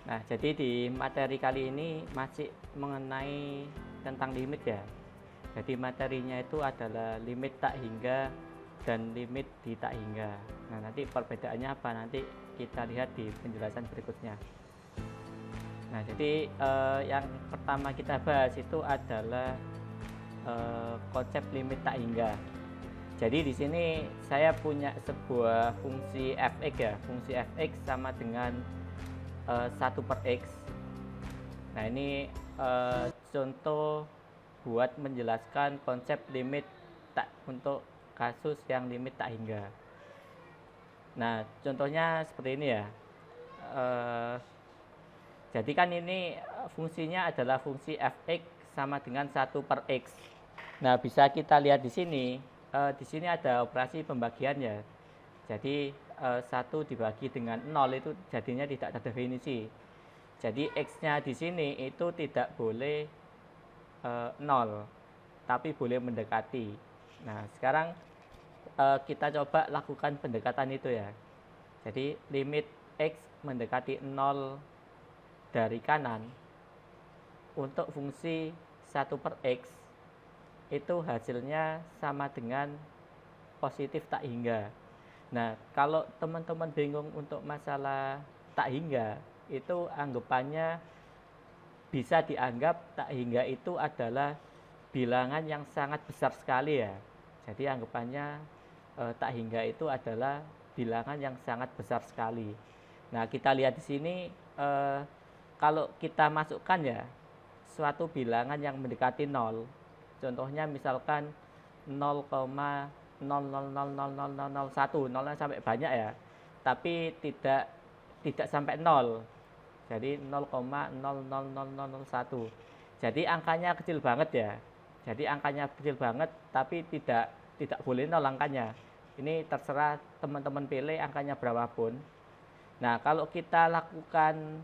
Nah, jadi di materi kali ini masih mengenai tentang limit ya. Jadi materinya itu adalah limit tak hingga dan limit di tak hingga. Nah, nanti perbedaannya apa nanti kita lihat di penjelasan berikutnya. Nah, jadi yang pertama kita bahas itu adalah konsep limit tak hingga. Jadi di sini saya punya sebuah fungsi fx ya. Fungsi fx sama dengan 1/x. Nah, ini contoh buat menjelaskan konsep limit tak untuk kasus yang limit tak hingga. Nah, contohnya seperti ini ya. Eh, jadi kan ini fungsinya adalah fungsi fx sama dengan 1/x. Nah, bisa kita lihat di sini. Di sini ada operasi pembagian ya. Jadi 1 dibagi dengan 0 itu jadinya tidak terdefinisi. Jadi x-nya di sini itu tidak boleh 0, tapi boleh mendekati. Nah, sekarang kita coba lakukan pendekatan itu ya. Jadi limit x mendekati 0 dari kanan untuk fungsi 1/x itu hasilnya sama dengan positif tak hingga. Nah, kalau teman-teman bingung untuk masalah tak hingga, itu anggapannya bisa dianggap tak hingga itu adalah bilangan yang sangat besar sekali ya. Jadi anggapannya tak hingga itu adalah bilangan yang sangat besar sekali. Nah, kita lihat di sini kalau kita masukkan ya suatu bilangan yang mendekati 0. Contohnya misalkan 0,0000001, nolnya sampai banyak ya. Tapi tidak sampai 0. Jadi 0,000001. Jadi angkanya kecil banget ya. Jadi angkanya kecil banget tapi tidak boleh 0 angkanya. Ini terserah teman-teman pilih angkanya berapapun. Nah, kalau kita lakukan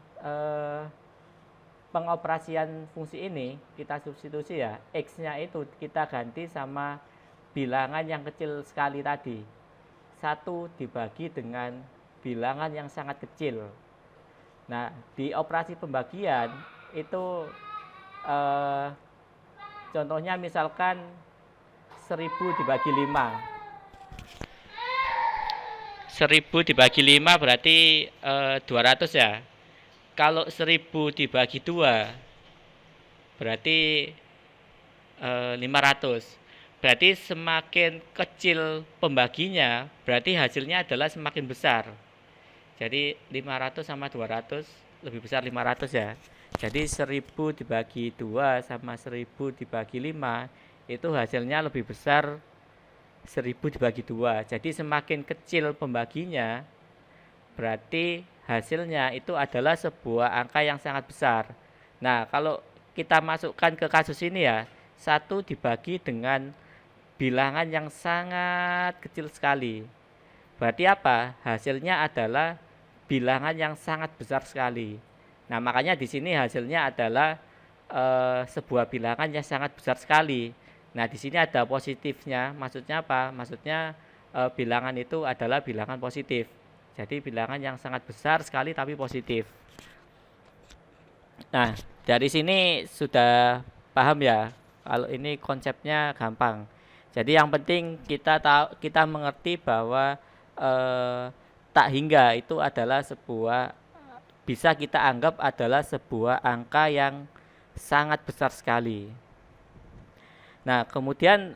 pengoperasian fungsi ini, kita substitusi ya, x-nya itu kita ganti sama bilangan yang kecil sekali tadi. 1 dibagi dengan bilangan yang sangat kecil. Nah, di operasi pembagian itu contohnya misalkan 1000 dibagi 5. 1000 dibagi 5 berarti 200 ya. Kalau 1000 dibagi 2 berarti 500. Berarti semakin kecil pembaginya, berarti hasilnya adalah semakin besar. Jadi 500 sama 200 lebih besar 500 ya. Jadi 1000 dibagi 2 sama 1000 dibagi 5 itu hasilnya lebih besar 1000 dibagi 2. Jadi semakin kecil pembaginya, berarti hasilnya itu adalah sebuah angka yang sangat besar. Nah, kalau kita masukkan ke kasus ini ya, 1 dibagi dengan bilangan yang sangat kecil sekali. Berarti apa? Hasilnya adalah bilangan yang sangat besar sekali. Nah, makanya di sini hasilnya adalah sebuah bilangan yang sangat besar sekali. Nah, di sini ada positifnya. Maksudnya apa? Maksudnya bilangan itu adalah bilangan positif. Jadi bilangan yang sangat besar sekali tapi positif. Nah, dari sini sudah paham ya. Kalau ini konsepnya gampang. Jadi yang penting kita mengerti bahwa tak hingga itu adalah sebuah, bisa kita anggap adalah sebuah angka yang sangat besar sekali. Nah, kemudian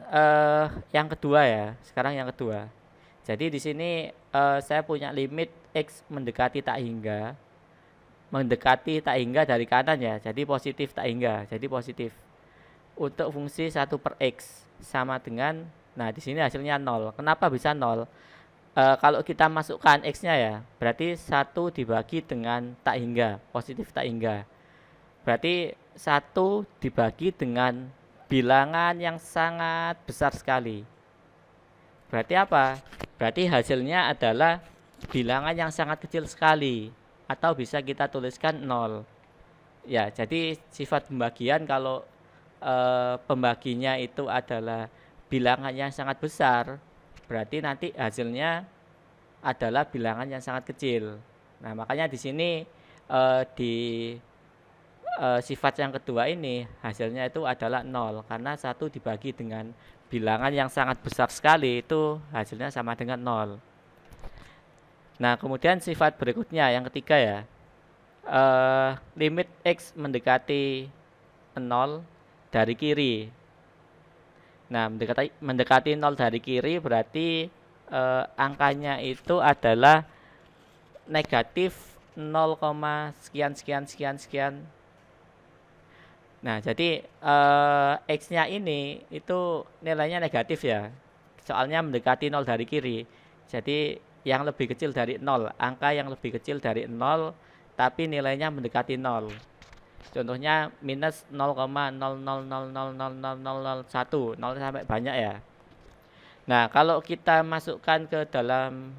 yang kedua ya. Sekarang yang kedua. Jadi di sini saya punya limit x mendekati tak hingga dari kanan ya. Jadi positif tak hingga. Jadi positif. Untuk fungsi 1/x sama dengan, nah di sini hasilnya 0. Kenapa bisa 0? Kalau kita masukkan x-nya ya, berarti 1 dibagi dengan tak hingga, positif tak hingga. Berarti 1 dibagi dengan bilangan yang sangat besar sekali. Berarti apa? Berarti hasilnya adalah bilangan yang sangat kecil sekali, atau bisa kita tuliskan 0. Ya, jadi sifat pembagian kalau pembaginya itu adalah bilangan yang sangat besar, berarti nanti hasilnya adalah bilangan yang sangat kecil. Nah, makanya di sini di sifat yang kedua ini hasilnya itu adalah 0 karena 1 dibagi dengan bilangan yang sangat besar sekali itu hasilnya sama dengan 0. Nah, kemudian sifat berikutnya yang ketiga ya, limit X mendekati 0 dari kiri. Nah, mendekati 0 dari kiri berarti angkanya itu adalah negatif 0, sekian sekian sekian sekian. Nah, jadi X-nya ini itu nilainya negatif ya. Soalnya mendekati 0 dari kiri. Jadi yang lebih kecil dari 0, angka yang lebih kecil dari 0 tapi nilainya mendekati 0. Contohnya minus 0,000000001, 0 sampai banyak ya. Nah, kalau kita masukkan ke dalam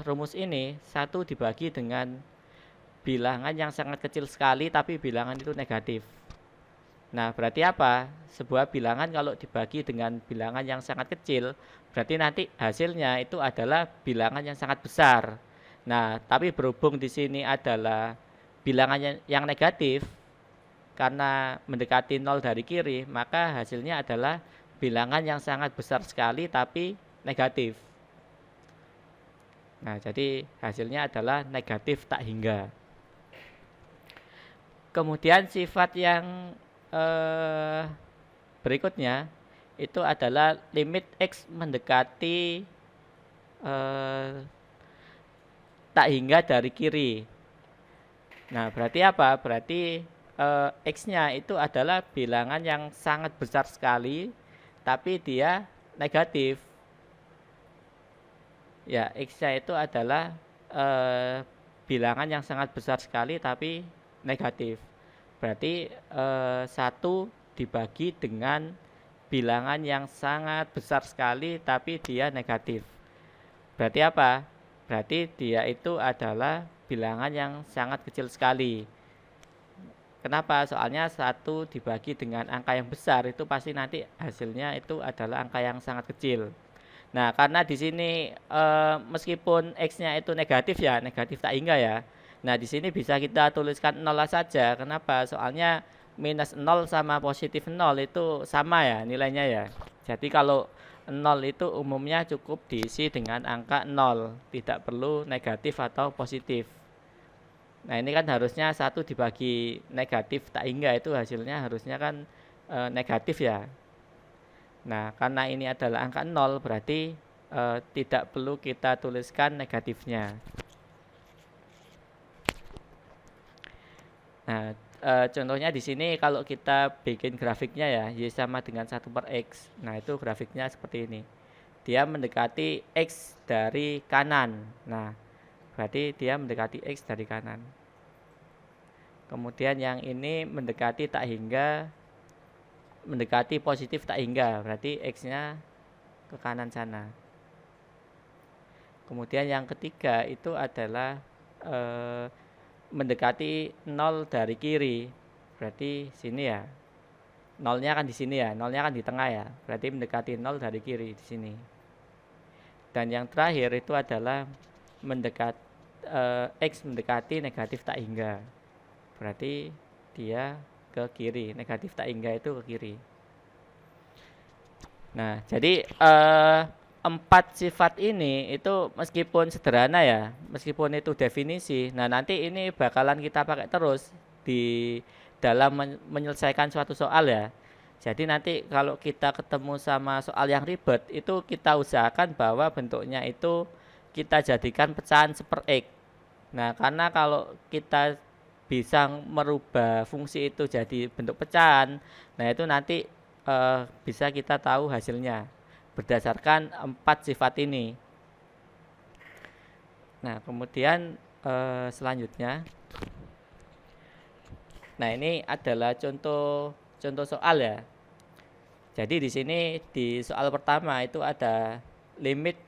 rumus ini, 1 dibagi dengan bilangan yang sangat kecil sekali tapi bilangan itu negatif. Nah, berarti apa? Sebuah bilangan kalau dibagi dengan bilangan yang sangat kecil, berarti nanti hasilnya itu adalah bilangan yang sangat besar. Nah, tapi berhubung di sini adalah bilangan yang negatif, karena mendekati 0 dari kiri, maka hasilnya adalah bilangan yang sangat besar sekali tapi negatif. Nah, jadi hasilnya adalah negatif tak hingga. Kemudian sifat yang berikutnya itu adalah limit X mendekati tak hingga dari kiri. Nah, berarti apa? Berarti X-nya itu adalah bilangan yang sangat besar sekali tapi dia negatif. Ya, X-nya itu adalah bilangan yang sangat besar sekali tapi negatif. Berarti 1 dibagi dengan bilangan yang sangat besar sekali tapi dia negatif. Berarti apa? Berarti dia itu adalah bilangan yang sangat kecil sekali. Kenapa? Soalnya 1 dibagi dengan angka yang besar itu pasti nanti hasilnya itu adalah angka yang sangat kecil. Nah, karena di sini meskipun X-nya itu negatif ya, negatif tak hingga ya. Nah, di sini bisa kita tuliskan 0 saja. Kenapa? Soalnya minus 0 sama positif 0 itu sama ya nilainya ya. Jadi kalau 0 itu umumnya cukup diisi dengan angka 0, tidak perlu negatif atau positif. Nah, ini kan harusnya 1 dibagi negatif tak hingga itu hasilnya harusnya kan negatif ya. Nah, karena ini adalah angka 0 berarti tidak perlu kita tuliskan negatifnya. Nah, contohnya di sini kalau kita bikin grafiknya ya, Y sama dengan 1/X. Nah, itu grafiknya seperti ini. Dia mendekati X dari kanan. Nah, berarti dia mendekati X dari kanan. Kemudian yang ini mendekati tak hingga, mendekati positif tak hingga. Berarti X-nya ke kanan sana. Kemudian yang ketiga itu adalah mendekati 0 dari kiri. Berarti sini ya. 0-nya kan di sini ya. 0-nya kan di tengah ya. Berarti mendekati 0 dari kiri di sini. Dan yang terakhir itu adalah X mendekati negatif tak hingga. Berarti dia ke kiri. Negatif tak hingga itu ke kiri. Nah, jadi 4 sifat ini itu meskipun sederhana ya, meskipun itu definisi, nah nanti ini bakalan kita pakai terus di dalam menyelesaikan suatu soal ya. Jadi nanti kalau kita ketemu sama soal yang ribet, itu kita usahakan bahwa bentuknya itu kita jadikan pecahan 1/X. Nah, karena kalau kita bisa merubah fungsi itu jadi bentuk pecahan, nah itu nanti bisa kita tahu hasilnya berdasarkan 4 sifat ini. Nah, kemudian selanjutnya, nah ini adalah contoh soal ya. Jadi di sini di soal pertama itu ada limit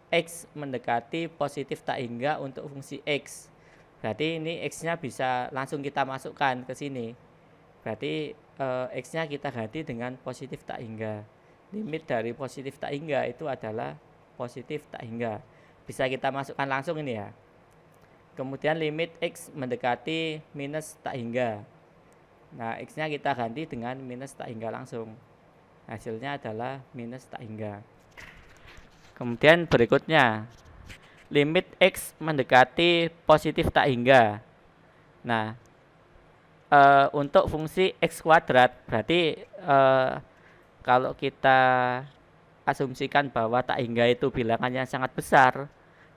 X mendekati positif tak hingga untuk fungsi X. Berarti ini X-nya bisa langsung kita masukkan ke sini. Berarti X-nya kita ganti dengan positif tak hingga. Limit dari positif tak hingga itu adalah positif tak hingga. Bisa kita masukkan langsung ini ya. Kemudian limit X mendekati minus tak hingga. Nah, X-nya kita ganti dengan minus tak hingga langsung. Hasilnya adalah minus tak hingga. Kemudian berikutnya, limit X mendekati positif tak hingga. Nah, untuk fungsi X kuadrat, berarti kalau kita asumsikan bahwa tak hingga itu bilangannya sangat besar.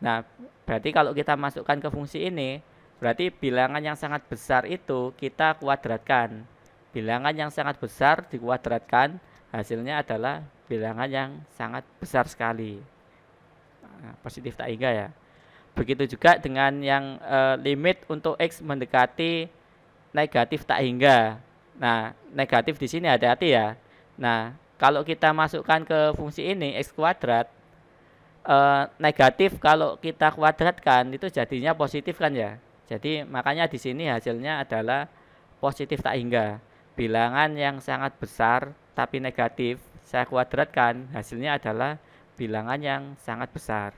Nah, berarti kalau kita masukkan ke fungsi ini, berarti bilangan yang sangat besar itu kita kuadratkan. Bilangan yang sangat besar dikuadratkan, hasilnya adalah bilangan yang sangat besar sekali. Nah, positif tak hingga ya. Begitu juga dengan yang limit untuk X mendekati negatif tak hingga. Nah, negatif di sini hati-hati ya. Nah, kalau kita masukkan ke fungsi ini X kuadrat, negatif kalau kita kuadratkan itu jadinya positif kan ya. Jadi makanya di sini hasilnya adalah positif tak hingga. Bilangan yang sangat besar tapi negatif saya kuadratkan, hasilnya adalah bilangan yang sangat besar.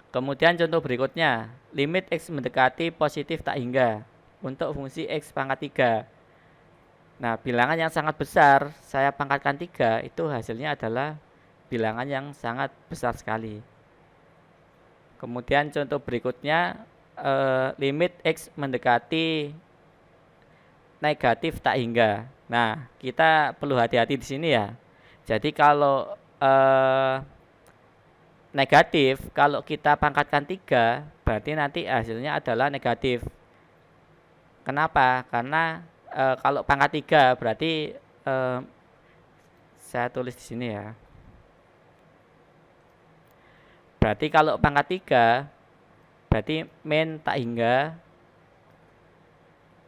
Kemudian contoh berikutnya, limit X mendekati positif tak hingga untuk fungsi X pangkat 3. Nah, bilangan yang sangat besar saya pangkatkan 3, itu hasilnya adalah bilangan yang sangat besar sekali. Kemudian contoh berikutnya, limit X mendekati negatif tak hingga. Nah, kita perlu hati-hati di sini ya. Jadi kalau negatif, kalau kita pangkatkan 3, berarti nanti hasilnya adalah negatif. Kenapa? Karena kalau pangkat 3 berarti saya tulis di sini ya. Berarti kalau pangkat 3 berarti min tak hingga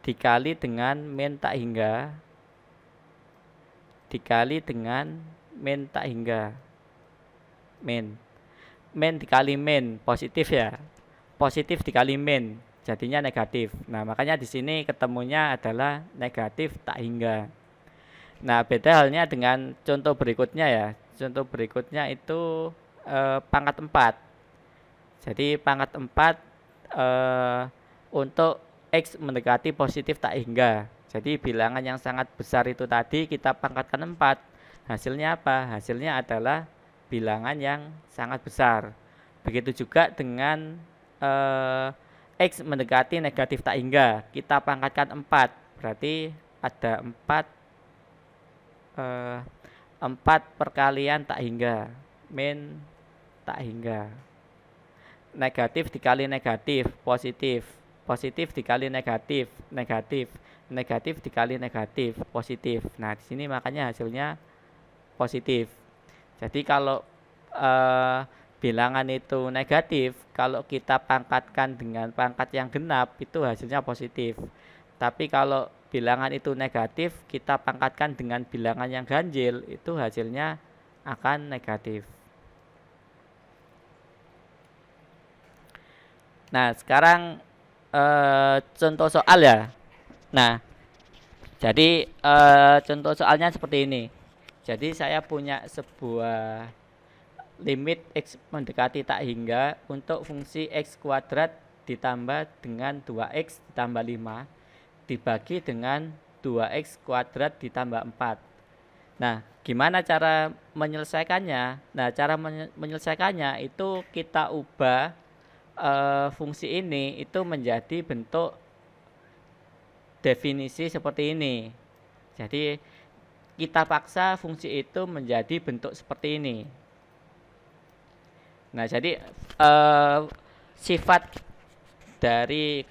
dikali dengan min tak hingga dikali dengan min tak hingga. Min dikali min, positif ya. Positif dikali min, jadinya negatif. Nah, makanya di sini ketemunya adalah negatif tak hingga. Nah, beda halnya dengan contoh berikutnya ya. Contoh berikutnya itu pangkat 4. Jadi pangkat 4 untuk X mendekati positif tak hingga. Jadi bilangan yang sangat besar itu tadi kita pangkatkan 4. Hasilnya apa? Hasilnya adalah bilangan yang sangat besar. Begitu juga dengan X mendekati negatif tak hingga. Kita pangkatkan 4. Berarti ada 4 perkalian tak hingga. Min tak hingga. Negatif dikali negatif, positif. Positif dikali negatif, negatif. Negatif dikali negatif, positif. Nah, di sini makanya hasilnya positif. Jadi kalau bilangan itu negatif, kalau kita pangkatkan dengan pangkat yang genap, itu hasilnya positif. Tapi kalau bilangan itu negatif, kita pangkatkan dengan bilangan yang ganjil, itu hasilnya akan negatif. Nah, sekarang contoh soal ya. Nah, jadi contoh soalnya seperti ini. Jadi saya punya sebuah limit X mendekati tak hingga untuk fungsi X kuadrat ditambah dengan 2X ditambah 5 dibagi dengan 2X kuadrat ditambah 4. Nah, gimana cara menyelesaikannya? Nah, cara menyelesaikannya itu kita ubah fungsi ini itu menjadi bentuk definisi seperti ini. Jadi kita paksa fungsi itu menjadi bentuk seperti ini. Nah, jadi sifat dari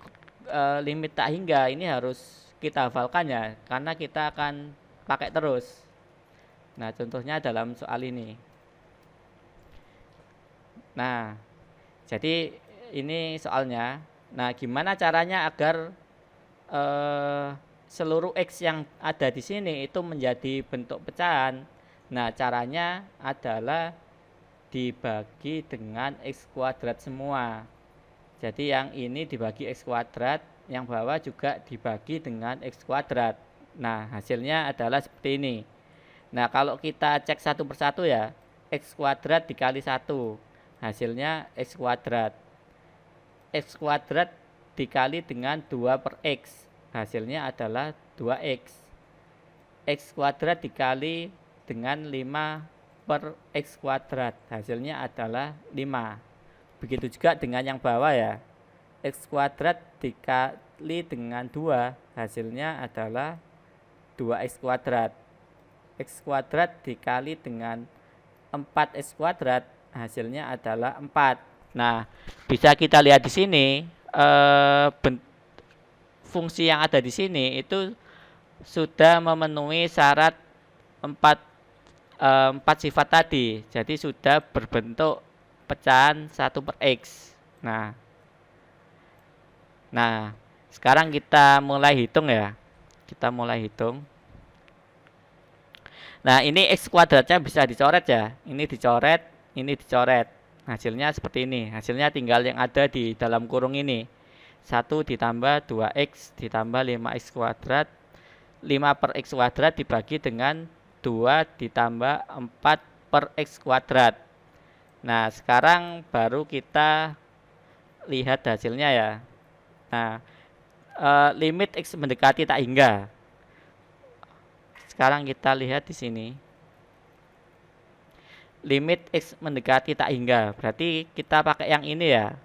limit tak hingga ini harus kita hafalkan ya, karena kita akan pakai terus. Nah, contohnya dalam soal ini. Nah, jadi ini soalnya. Nah, gimana caranya agar seluruh X yang ada di sini itu menjadi bentuk pecahan? Nah, caranya adalah dibagi dengan X kuadrat semua. Jadi yang ini dibagi X kuadrat, yang bawah juga dibagi dengan X kuadrat. Nah, hasilnya adalah seperti ini. Nah, kalau kita cek satu persatu ya, X kuadrat dikali 1, hasilnya X kuadrat. X kuadrat dikali dengan 2 per X, hasilnya adalah 2X. X kuadrat dikali dengan 5 per X kuadrat, hasilnya adalah 5. Begitu juga dengan yang bawah ya. X kuadrat dikali dengan 2, hasilnya adalah 2X kuadrat. X kuadrat dikali dengan 4X kuadrat, hasilnya adalah 4. Nah, bisa kita lihat di sini fungsi yang ada di sini itu sudah memenuhi syarat 4 sifat tadi. Jadi sudah berbentuk pecahan 1 per X. Nah, sekarang kita mulai hitung ya. Kita mulai hitung. Nah, ini X kuadratnya bisa dicoret ya. Ini dicoret, ini dicoret. Hasilnya seperti ini. Hasilnya tinggal yang ada di dalam kurung ini. 1 ditambah 2X ditambah 5X kuadrat. 5 per X kuadrat dibagi dengan 2 ditambah 4 per X kuadrat. Nah, sekarang baru kita lihat hasilnya ya. Nah, limit X mendekati tak hingga. Sekarang kita lihat di sini. Limit X mendekati tak hingga. Berarti kita pakai yang ini ya.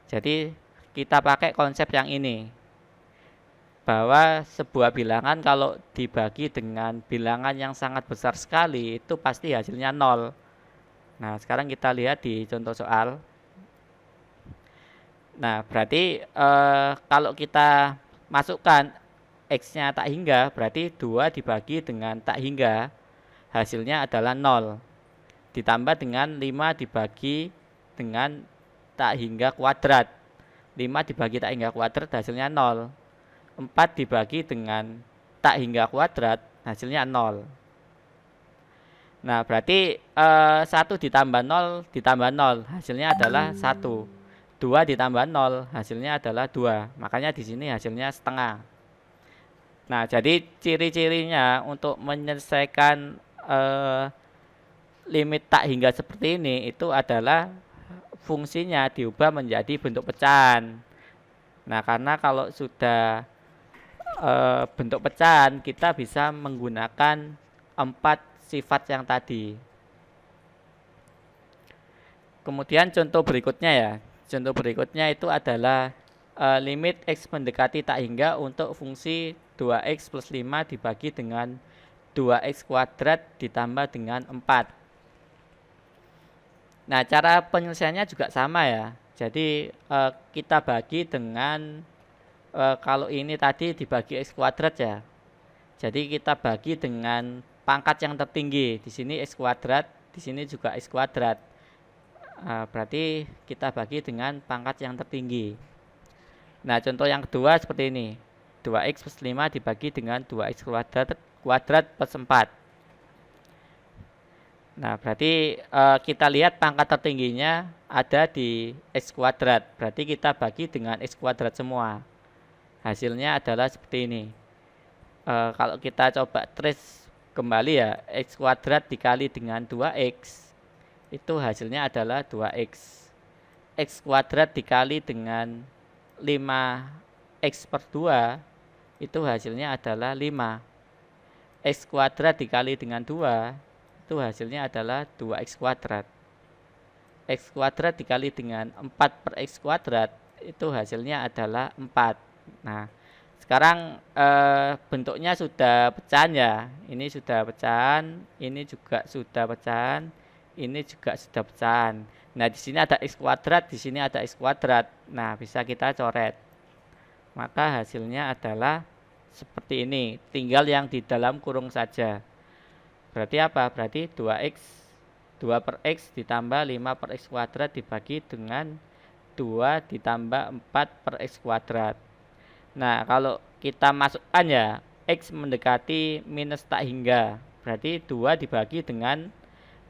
Jadi kita pakai konsep yang ini. Bahwa sebuah bilangan kalau dibagi dengan bilangan yang sangat besar sekali, itu pasti hasilnya 0. Nah, sekarang kita lihat di contoh soal. Nah, berarti kalau kita masukkan X-nya tak hingga, berarti 2 dibagi dengan tak hingga, hasilnya adalah 0. Ditambah dengan 5 dibagi dengan tak hingga kuadrat. 5 dibagi tak hingga kuadrat, hasilnya 0. 4 dibagi dengan tak hingga kuadrat, hasilnya 0. Nah, berarti 1 ditambah 0 ditambah 0, hasilnya adalah 1. 2 ditambah 0, hasilnya adalah 2. Makanya di sini hasilnya setengah. Nah, jadi ciri-cirinya untuk menyelesaikan limit tak hingga seperti ini itu adalah fungsinya diubah menjadi bentuk pecahan. Nah, karena kalau sudah bentuk pecahan, kita bisa menggunakan 4 sifat yang tadi. Kemudian contoh berikutnya ya. Contoh berikutnya itu adalah limit X mendekati tak hingga untuk fungsi 2X plus 5 dibagi dengan 2X kuadrat ditambah dengan 4. Nah, cara penyelesaiannya juga sama ya. Jadi kita bagi dengan kalau ini tadi dibagi X kuadrat ya. Jadi kita bagi dengan pangkat yang tertinggi. Di sini X kuadrat, di sini juga X kuadrat. Berarti kita bagi dengan pangkat yang tertinggi. Nah, contoh yang kedua seperti ini. 2X plus 5 dibagi dengan 2X kuadrat plus 4. Nah, berarti kita lihat pangkat tertingginya ada di X kuadrat. Berarti kita bagi dengan X kuadrat semua. Hasilnya adalah seperti ini. Kalau kita coba trace kembali ya, X kuadrat dikali dengan 2X, itu hasilnya adalah 2X. X kuadrat dikali dengan 5X per 2, itu hasilnya adalah 5. X kuadrat dikali dengan 2, itu hasilnya adalah 2X kuadrat. X kuadrat dikali dengan 4 per X kuadrat, itu hasilnya adalah 4. Nah, sekarang bentuknya sudah pecahan ya. Ini sudah pecahan, ini juga sudah pecahan, ini juga sudah pecahan. Nah, di sini ada X kuadrat, di sini ada X kuadrat. Nah, bisa kita coret. Maka hasilnya adalah seperti ini. Tinggal yang di dalam kurung saja. Berarti apa? Berarti 2X, 2 per X ditambah 5 per X kuadrat dibagi dengan 2 ditambah 4 per X kuadrat. Nah, kalau kita masukkan ya, X mendekati minus tak hingga. Berarti 2 dibagi dengan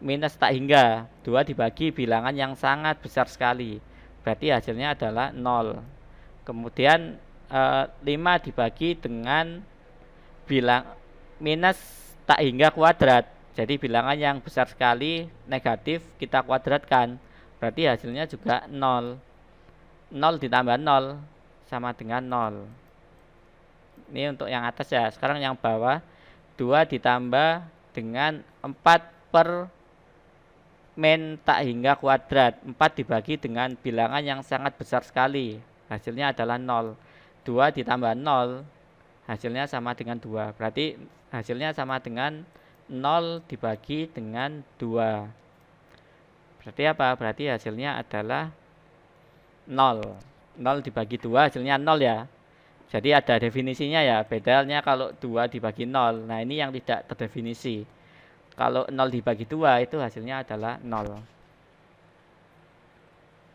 minus tak hingga. 2 dibagi bilangan yang sangat besar sekali. Berarti hasilnya adalah 0. Kemudian 5 dibagi dengan bilang minus tak hingga kuadrat. Jadi bilangan yang besar sekali negatif kita kuadratkan. Berarti hasilnya juga 0. 0 ditambah 0 sama dengan 0. Ini untuk yang atas ya. Sekarang yang bawah, 2 ditambah dengan 4 per min tak hingga kuadrat. 4 dibagi dengan bilangan yang sangat besar sekali. Hasilnya adalah 0. 2 ditambah 0, hasilnya sama dengan 2. Berarti hasilnya sama dengan 0 dibagi dengan 2. Berarti apa? Berarti hasilnya adalah 0. 0 dibagi 2 hasilnya 0 ya. Jadi ada definisinya ya. Bedanya kalau 2 dibagi 0. Nah ini yang tidak terdefinisi. Kalau 0 dibagi 2 itu hasilnya adalah 0.